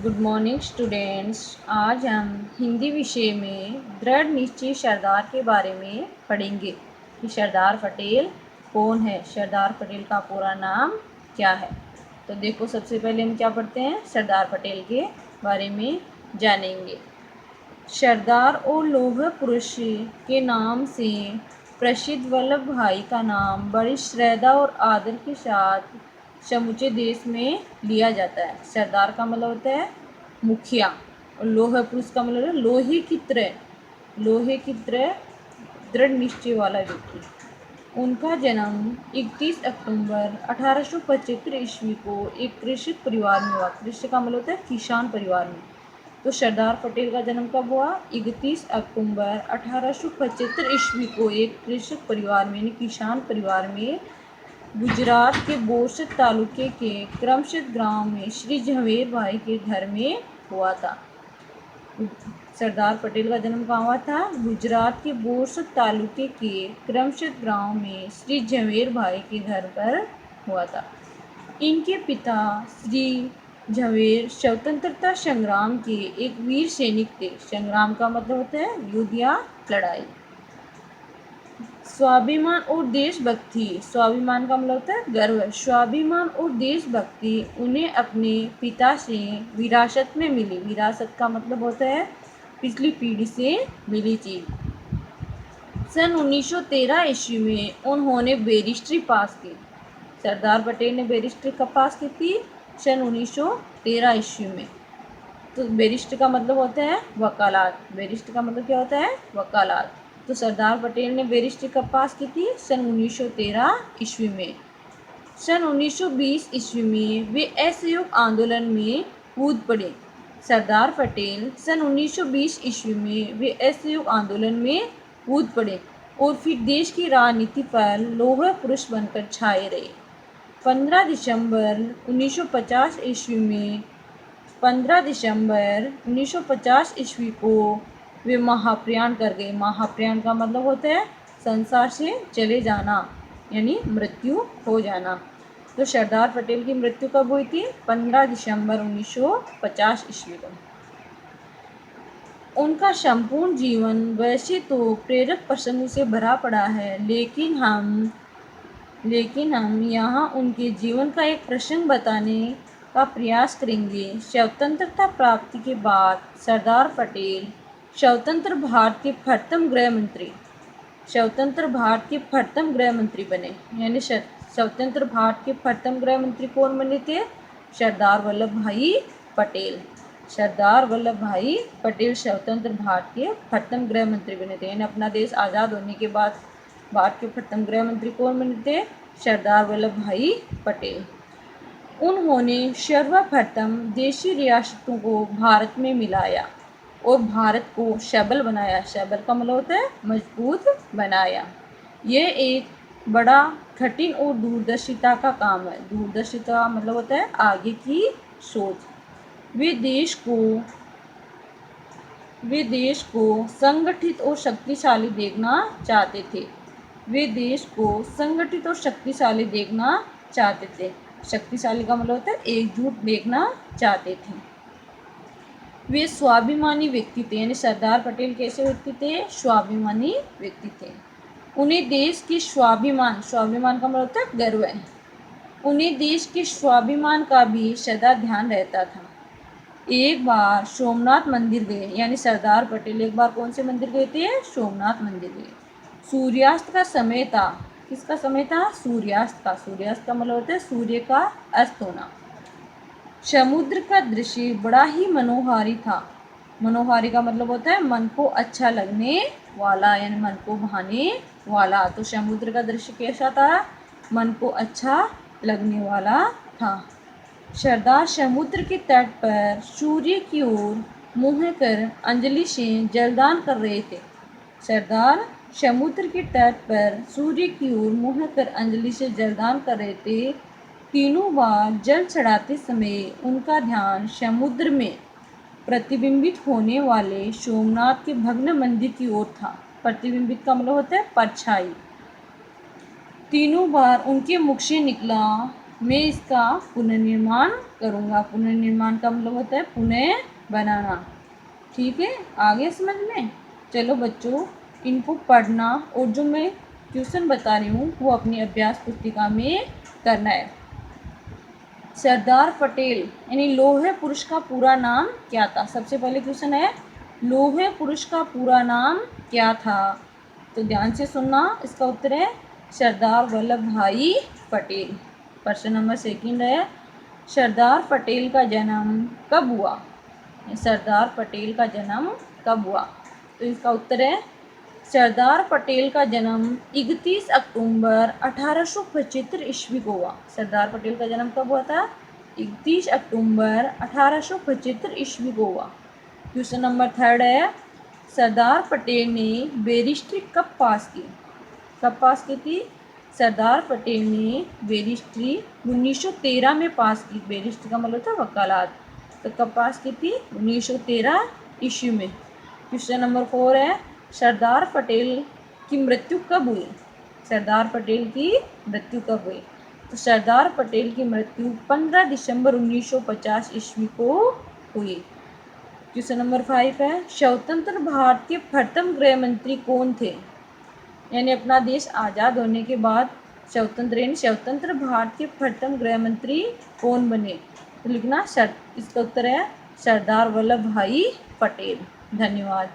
Good morning students. आज हम हिंदी विषय में दृढ़ निश्चयी सरदार के बारे में पढ़ेंगे कि सरदार पटेल कौन है, सरदार पटेल का पूरा नाम क्या है। तो देखो, सबसे पहले हम क्या पढ़ते हैं, सरदार पटेल के बारे में जानेंगे। सरदार और लौह पुरुष के नाम से प्रसिद्ध वल्लभ भाई का नाम बड़ी श्रद्धा और आदर के साथ समूचे देश में लिया जाता है। सरदार का मतलब होता है मुखिया, और लौह पुरुष का मतलब है लोहे की तरह दृढ़ निश्चय वाला व्यक्ति। उनका जन्म 31 अक्टूबर 1875 ईस्वी को एक कृषक परिवार में हुआ। कृषक का मतलब होता है किसान परिवार में। तो सरदार पटेल का जन्म कब हुआ? 31 अक्टूबर 1875 ईस्वी को एक कृषक परिवार में यानी किसान परिवार में गुजरात के बोरसद तालुके के करमसद गांव में श्री झवेर भाई के घर में हुआ था। सरदार पटेल का जन्म कहाँ हुआ था? गुजरात के बोरसद तालुके के करमसद गांव में श्री झवेर भाई के घर पर हुआ था। इनके पिता श्री झवेर स्वतंत्रता संग्राम के एक वीर सैनिक थे। संग्राम का मतलब होता है युद्ध या लड़ाई। स्वाभिमान और देशभक्ति, स्वाभिमान का मतलब होता है गर्व। स्वाभिमान और देशभक्ति उन्हें अपने पिता से विरासत में मिली। विरासत का मतलब होता है पिछली पीढ़ी से मिली चीज। सन 1913 ईस्वी में उन्होंने बैरिस्ट्री पास की। सरदार पटेल ने बैरिस्ट्री कब पास की थी? सन 1913 ईस्वी में। तो बैरिस्टर का मतलब होता है वकालत। बैरिस्टर का मतलब क्या होता है? वकालत। तो सरदार पटेल ने बैरिस्ट्री कब पास की थी? सन 1913 ईस्वी में। सन 1920 ईस्वी में वे असहयोग आंदोलन में कूद पड़े। सरदार पटेल सन 1920 ईस्वी में वे असहयोग आंदोलन में कूद पड़े और फिर देश की राजनीति पर लौह पुरुष बनकर छाए रहे। 15 दिसंबर 1950 ईस्वी में 15 दिसंबर 1950 ईस्वी को वे महाप्रयाण कर गए। महाप्रयाण का मतलब होता है संसार से चले जाना यानी मृत्यु हो जाना। तो सरदार पटेल की मृत्यु कब हुई थी? 15 दिसंबर 1950 ईस्वी को। उनका संपूर्ण जीवन वैसे तो प्रेरक प्रसंगों से भरा पड़ा है, लेकिन हम यहाँ उनके जीवन का एक प्रसंग बताने का प्रयास करेंगे। स्वतंत्रता प्राप्ति के बाद सरदार पटेल स्वतंत्र भारत के प्रथम गृह मंत्री बने। यानी स्वतंत्र भारत के प्रथम गृह मंत्री कौन बने थे? सरदार वल्लभ भाई पटेल। सरदार वल्लभ भाई पटेल स्वतंत्र भारत के प्रथम गृह मंत्री बने थे। यानी अपना देश आज़ाद होने के बाद भारत के प्रथम गृह मंत्री कौन बने थे? सरदार वल्लभ भाई पटेल। उन्होंने सर्वप्रथम देशी रियासतों को भारत में मिलाया और भारत को सबल बनाया। सबल का मतलब होता है मजबूत बनाया। यह एक बड़ा कठिन और दूरदर्शिता का काम है। दूरदर्शिता मतलब होता है आगे की सोच। वे देश को संगठित और शक्तिशाली देखना चाहते थे। शक्तिशाली का मतलब होता है एकजुट देखना चाहते थे। वे स्वाभिमानी व्यक्ति थे। यानी सरदार पटेल कैसे व्यक्ति थे? स्वाभिमानी व्यक्ति थे। उन्हें देश के स्वाभिमान का मतलब होता है गर्व है। उन्हें देश के स्वाभिमान का भी सदा ध्यान रहता था। एक बार सोमनाथ मंदिर गए। यानी सरदार पटेल एक बार कौन से मंदिर गए थे? सोमनाथ मंदिर गए। सूर्यास्त का समय था। किसका समय था? सूर्यास्त का। सूर्यास्त का मतलब होता है सूर्य का अस्त होना। समुद्र का दृश्य बड़ा ही मनोहारी था। मनोहारी का मतलब होता है मन को अच्छा लगने वाला, यानी मन को भाने वाला। तो समुद्र का दृश्य कैसा था? मन को अच्छा लगने वाला था। सरदार समुद्र के तट पर सूर्य की ओर मुँह कर अंजलि से जलदान कर रहे थे। सरदार समुद्र के तट पर सूर्य की ओर मुँह कर अंजलि से जलदान कर रहे थे। तीनों बार जल चढ़ाते समय उनका ध्यान समुद्र में प्रतिबिंबित होने वाले सोमनाथ के भग्न मंदिर की ओर था। प्रतिबिंबित का मतलब होता है परछाई। तीनों बार उनके मुख से निकला मैं इसका पुनर्निर्माण करूँगा। पुनर्निर्माण का मतलब होता है पुनः बनाना। ठीक है, आगे समझ में। चलो बच्चों, इनको पढ़ना और जो मैं ट्यूशन बता रही हूँ वो अपनी अभ्यास पुस्तिका में करना है। सरदार पटेल यानी लौह पुरुष का पूरा नाम क्या था? सबसे पहले क्वेश्चन है, लौह पुरुष का पूरा नाम क्या था? तो ध्यान से सुनना, इसका उत्तर है सरदार वल्लभ भाई पटेल। प्रश्न नंबर सेकंड है, सरदार पटेल का जन्म कब हुआ? सरदार पटेल का जन्म कब हुआ? तो इसका उत्तर है सरदार पटेल का जन्म 31 अक्टूबर 1875 ईस्वी को हुआ। सरदार पटेल का जन्म कब हुआ था? 31 अक्टूबर 1875 ईस्वी को हुआ। क्वेश्चन नंबर थर्ड है, सरदार पटेल ने बैरिस्ट्री कब पास की? कब पास की थी? सरदार पटेल ने बैरिस्ट्री 1913 में पास की। बैरिस्ट्री का मतलब था वकालत। तो कब पास की थी? 1913 ईस्वी में। क्वेश्चन नंबर 4 है, सरदार पटेल की मृत्यु कब हुई? सरदार पटेल की मृत्यु कब हुई? तो सरदार पटेल की मृत्यु 15 दिसंबर 1950 ईस्वी को हुई। क्वेश्चन नंबर 5 है, स्वतंत्र भारतीय प्रथम गृह मंत्री कौन थे? यानी अपना देश आज़ाद होने के बाद स्वतंत्र भारतीय प्रथम गृह मंत्री कौन बने? तो लिखना इसका उत्तर है सरदार वल्लभ भाई पटेल। धन्यवाद।